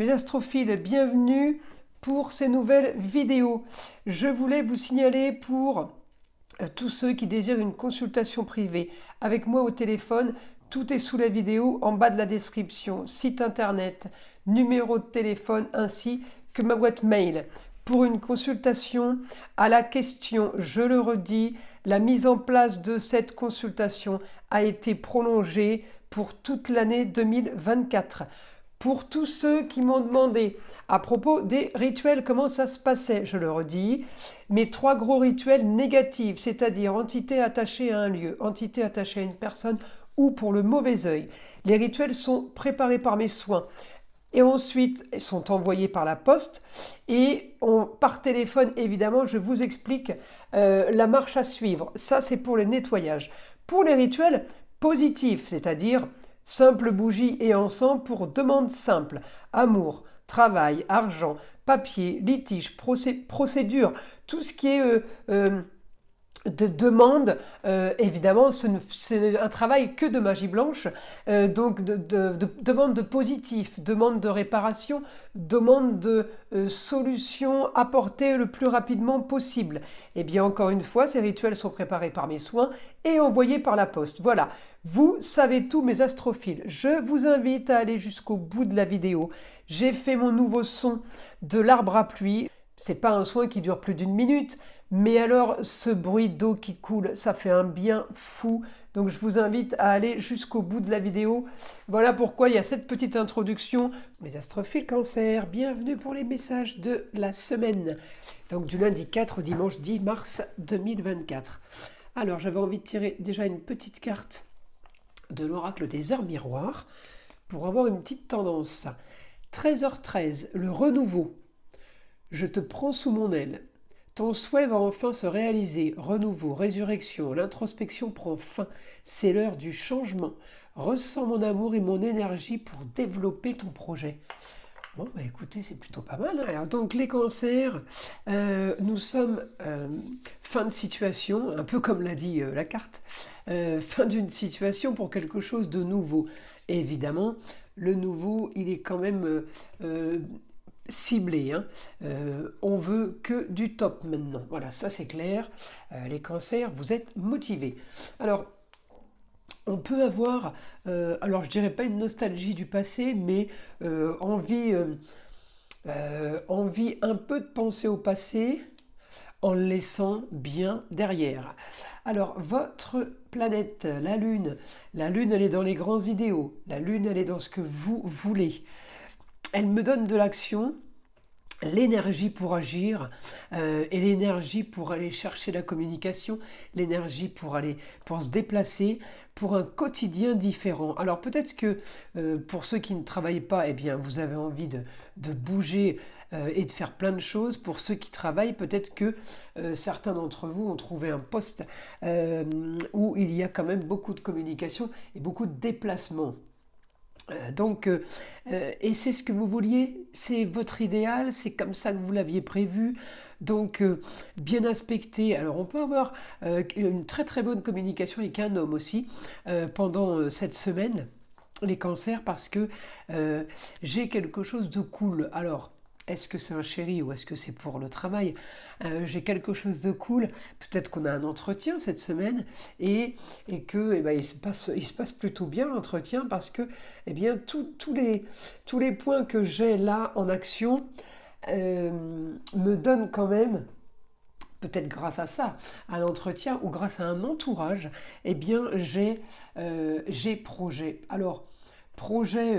Mes astrophiles, bienvenue pour ces nouvelles vidéos. Je voulais vous signaler pour tous ceux qui désirent une consultation privée avec moi au téléphone, tout est sous la vidéo en bas de la description, site internet, numéro de téléphone ainsi que ma boîte mail. Pour une consultation à la question, je le redis, la mise en place de cette consultation a été prolongée pour toute l'année 2024. Pour tous ceux qui m'ont demandé à propos des rituels, comment ça se passait, je le redis, mes 3 gros rituels négatifs, c'est-à-dire entité attachée à un lieu, entité attachée à une personne ou pour le mauvais œil. Les rituels sont préparés par mes soins et ensuite sont envoyés par la poste et par téléphone, évidemment, je vous explique la marche à suivre. Ça, c'est pour les nettoyages. Pour les rituels positifs, c'est-à-dire simple bougie et encens pour demande simple, amour, travail, argent, papier, litige, procédure, tout ce qui est de demande, évidemment, c'est un travail que de magie blanche, donc de demande de positif, demande de réparation, demande de solution apportée le plus rapidement possible. Et bien encore une fois, ces rituels sont préparés par mes soins et envoyés par la poste. Voilà, vous savez tout mes astrophiles. Je vous invite à aller jusqu'au bout de la vidéo. J'ai fait mon nouveau son de l'arbre à pluie. C'est pas un soin qui dure plus d'1 minute, mais alors ce bruit d'eau qui coule, ça fait un bien fou. Donc je vous invite à aller jusqu'au bout de la vidéo. Voilà pourquoi il y a cette petite introduction. Mes astrophiles Cancer, bienvenue pour les messages de la semaine. Donc du lundi 4 au dimanche 10 mars 2024. Alors j'avais envie de tirer déjà une petite carte de l'oracle des heures miroirs pour avoir une petite tendance. 13h13, le renouveau. Je te prends sous mon aile. Ton souhait va enfin se réaliser. Renouveau, résurrection, l'introspection prend fin. C'est l'heure du changement. Ressens mon amour et mon énergie pour développer ton projet. Bon, bah écoutez, c'est plutôt pas mal. Hein. Alors, donc, les cancers, nous sommes fin de situation, un peu comme l'a dit la carte, fin d'une situation pour quelque chose de nouveau. Et évidemment, le nouveau, il est quand même ciblé. Hein. On veut que du top maintenant. Voilà, ça c'est clair. Les cancers, vous êtes motivés. Alors, on peut avoir, alors je dirais pas une nostalgie du passé, mais envie un peu de penser au passé en le laissant bien derrière. Alors, votre planète, la Lune, elle est dans les grands idéaux. La Lune, elle est dans ce que vous voulez. Elle me donne de l'action, l'énergie pour agir et l'énergie pour aller chercher la communication, l'énergie pour se déplacer pour un quotidien différent. Alors peut-être que pour ceux qui ne travaillent pas, eh bien vous avez envie de bouger et de faire plein de choses. Pour ceux qui travaillent, peut-être que certains d'entre vous ont trouvé un poste où il y a quand même beaucoup de communication et beaucoup de déplacements. Et c'est ce que vous vouliez, c'est votre idéal, c'est comme ça que vous l'aviez prévu. Donc, bien aspecté. Alors, on peut avoir une très très bonne communication avec un homme aussi pendant cette semaine, les cancers, parce que j'ai quelque chose de cool. Alors, est-ce que c'est un chéri ou est-ce que c'est pour le travail? J'ai quelque chose de cool. Peut-être qu'on a un entretien cette semaine et que eh ben, il se passe plutôt bien l'entretien parce que eh bien, tous les points que j'ai là en action me donnent quand même, peut-être grâce à ça, à l'entretien ou grâce à un entourage, eh bien j'ai projet. Alors, projet...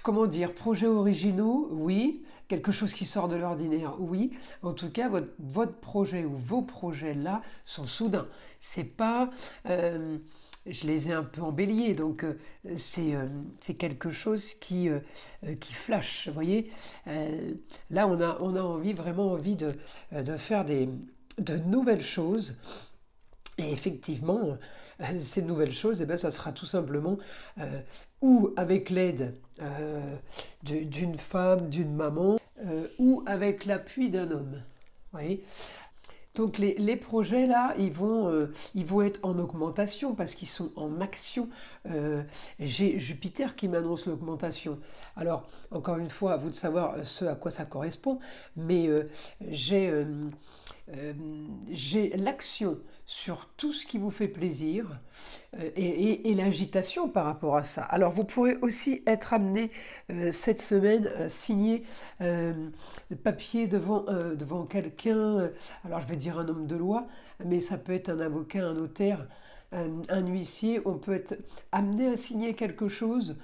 comment dire, projets originaux, oui. Quelque chose qui sort de l'ordinaire, oui. En tout cas, votre projet ou vos projets là sont soudains. C'est pas, je les ai un peu embellis, donc c'est quelque chose qui flash. Vous voyez, là on a envie, vraiment envie de faire de nouvelles choses. Et effectivement, ces nouvelles choses, eh ben, ça sera tout simplement ou avec l'aide d'une femme, d'une maman, ou avec l'appui d'un homme. Vous voyez ? Donc les projets là, ils vont être en augmentation parce qu'ils sont en action. J'ai Jupiter qui m'annonce l'augmentation. Alors, encore une fois, à vous de savoir ce à quoi ça correspond, mais j'ai euh, euh, j'ai l'action sur tout ce qui vous fait plaisir et l'agitation par rapport à ça. Alors vous pourrez aussi être amené cette semaine à signer euh, le papier devant quelqu'un, alors je vais dire un homme de loi, mais ça peut être un avocat, un notaire, un huissier, on peut être amené à signer quelque chose.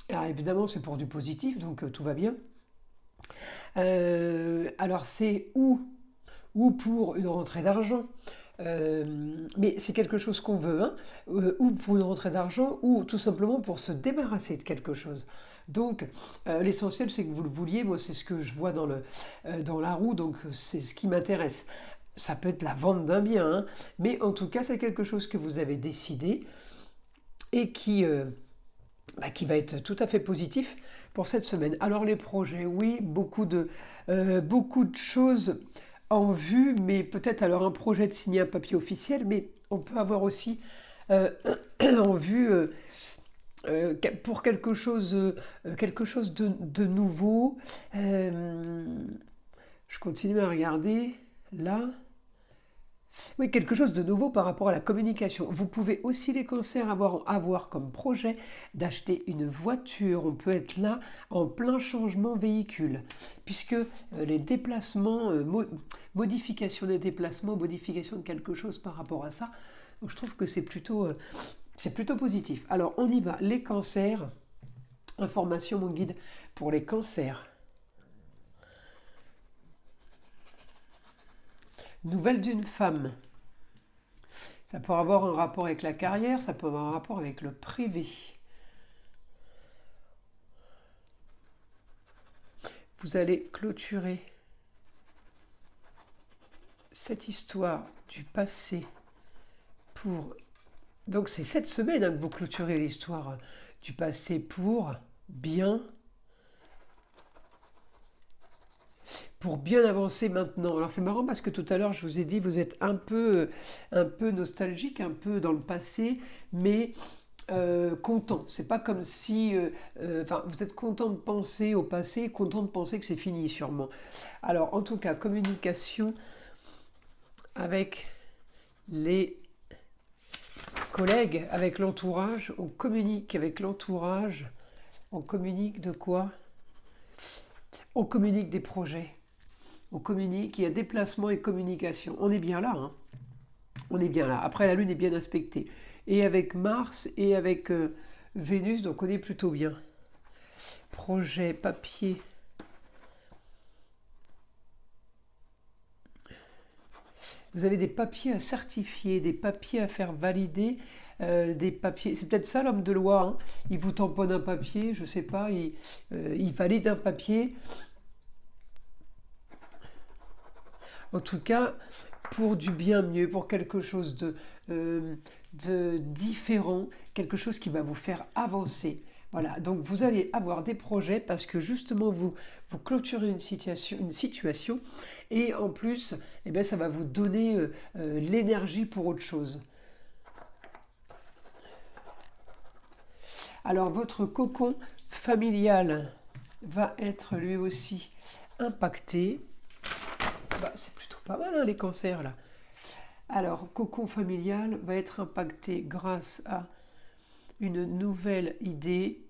Alors évidemment c'est pour du positif, donc tout va bien. Alors c'est ou pour une rentrée d'argent. Mais c'est quelque chose qu'on veut, hein, ou pour une rentrée d'argent, ou tout simplement pour se débarrasser de quelque chose. Donc, l'essentiel, c'est que vous le vouliez. Moi, c'est ce que je vois dans la roue, donc c'est ce qui m'intéresse. Ça peut être la vente d'un bien, hein, mais en tout cas, c'est quelque chose que vous avez décidé et qui va être tout à fait positif pour cette semaine. Alors les projets, oui, beaucoup de choses en vue, mais peut-être alors un projet de signer un papier officiel, mais on peut avoir aussi euh, en vue pour quelque chose de nouveau. Je continue à regarder là. Oui, quelque chose de nouveau par rapport à la communication. Vous pouvez aussi, les cancers, avoir comme projet d'acheter une voiture. On peut être là en plein changement véhicule, puisque les déplacements, modification des déplacements, modification de quelque chose par rapport à ça, donc je trouve que c'est plutôt positif. Alors on y va, les cancers, information, mon guide pour les cancers. Nouvelle d'une femme. Ça peut avoir un rapport avec la carrière, ça peut avoir un rapport avec le privé. Vous allez clôturer cette histoire du passé pour... Donc c'est cette semaine que vous clôturez l'histoire du passé pour bien avancer maintenant. Alors c'est marrant parce que tout à l'heure je vous ai dit vous êtes un peu nostalgique, un peu dans le passé, mais content. C'est pas comme si, enfin, vous êtes content de penser au passé, content de penser que c'est fini sûrement. Alors en tout cas, communication avec les collègues, avec l'entourage. On communique avec l'entourage. On communique de quoi? On communique des projets. On communique, il y a déplacement et communication. On est bien là, hein. On est bien là. Après, la Lune est bien aspectée. Et avec Mars et avec Vénus, donc on est plutôt bien. Projet, papier. Vous avez des papiers à certifier, des papiers à faire valider, des papiers. C'est peut-être ça l'homme de loi, hein. Il vous tamponne un papier, je sais pas, il valide un papier. En tout cas, pour du bien mieux, pour quelque chose de différent, quelque chose qui va vous faire avancer. Voilà, donc vous allez avoir des projets parce que justement vous clôturez une situation et en plus, eh bien, ça va vous donner l'énergie pour autre chose. Alors votre cocon familial va être lui aussi impacté. Bah, c'est plutôt pas mal, hein, les cancers là. Alors, cocon familial va être impacté grâce à une nouvelle idée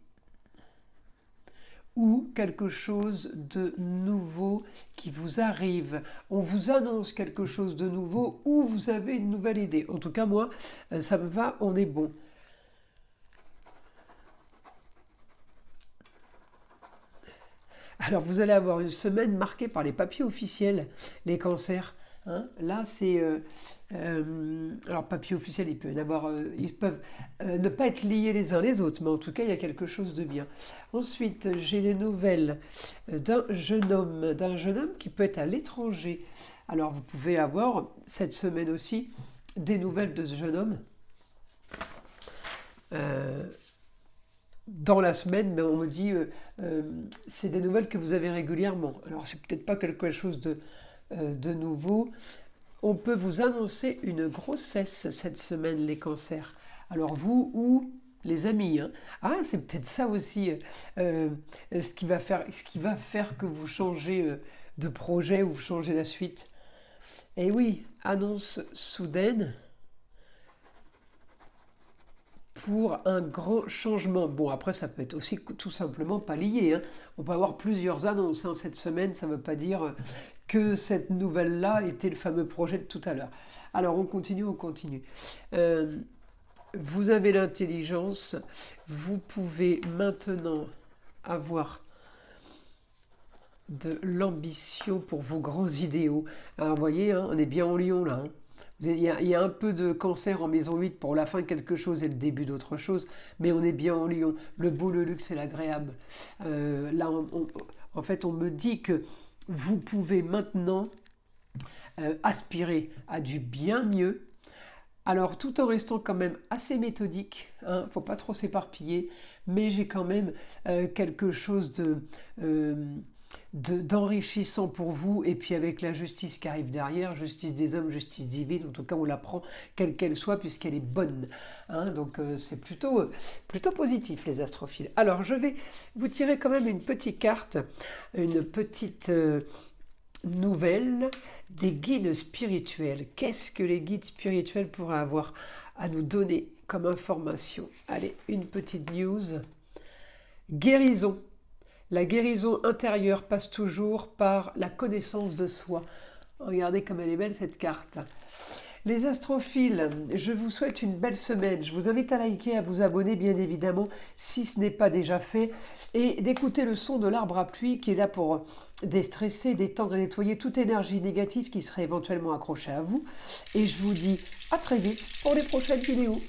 ou quelque chose de nouveau qui vous arrive. On vous annonce quelque chose de nouveau ou vous avez une nouvelle idée. En tout cas, moi, ça me va, on est bon. Alors, vous allez avoir une semaine marquée par les papiers officiels, les cancers. Hein. Là, c'est... alors, papier officiel, il peut y en avoir, ils peuvent ne pas être liés les uns les autres, mais en tout cas, il y a quelque chose de bien. Ensuite, j'ai les nouvelles d'un jeune homme qui peut être à l'étranger. Alors, vous pouvez avoir cette semaine aussi des nouvelles de ce jeune homme. Dans la semaine, mais on me dit c'est des nouvelles que vous avez régulièrement. Alors c'est peut-être pas quelque chose de nouveau. on peut vous annoncer une grossesse cette semaine, les cancers. Alors vous ou les amis, hein. Ah, c'est peut-être ça aussi ce qui va faire que vous changez de projet ou vous changez la suite. Et oui, annonce soudaine pour un grand changement. Bon, après, ça peut être aussi tout simplement pas lié, hein. On peut avoir plusieurs annonces, hein, cette semaine, ça ne veut pas dire que cette nouvelle-là était le fameux projet de tout à l'heure. Alors, on continue, on continue. Vous avez l'intelligence, vous pouvez maintenant avoir de l'ambition pour vos grands idéaux. Alors, vous voyez, hein, on est bien en Lion là, hein. Il y a un peu de cancer en maison 8 pour la fin de quelque chose et le début d'autre chose, mais on est bien en Lion. Le beau, le luxe et l'agréable. Là, en fait, on me dit que vous pouvez maintenant aspirer à du bien mieux. Alors, tout en restant quand même assez méthodique, hein, faut pas trop s'éparpiller, mais j'ai quand même quelque chose d'enrichissant pour vous, et puis avec la justice qui arrive derrière, justice des hommes, justice divine, en tout cas on la prend quelle qu'elle soit puisqu'elle est bonne, hein. Donc c'est plutôt positif, les astrophiles. Alors je vais vous tirer quand même une petite carte, une petite nouvelle des guides spirituels. Qu'est-ce que les guides spirituels pourraient avoir à nous donner comme information? Allez, une petite news. Guérison. La guérison intérieure passe toujours par la connaissance de soi. Regardez comme elle est belle cette carte. Les astrophiles, je vous souhaite une belle semaine. Je vous invite à liker, à vous abonner bien évidemment si ce n'est pas déjà fait, et d'écouter le son de l'arbre à pluie qui est là pour déstresser, détendre et nettoyer toute énergie négative qui serait éventuellement accrochée à vous. Et je vous dis à très vite pour les prochaines vidéos.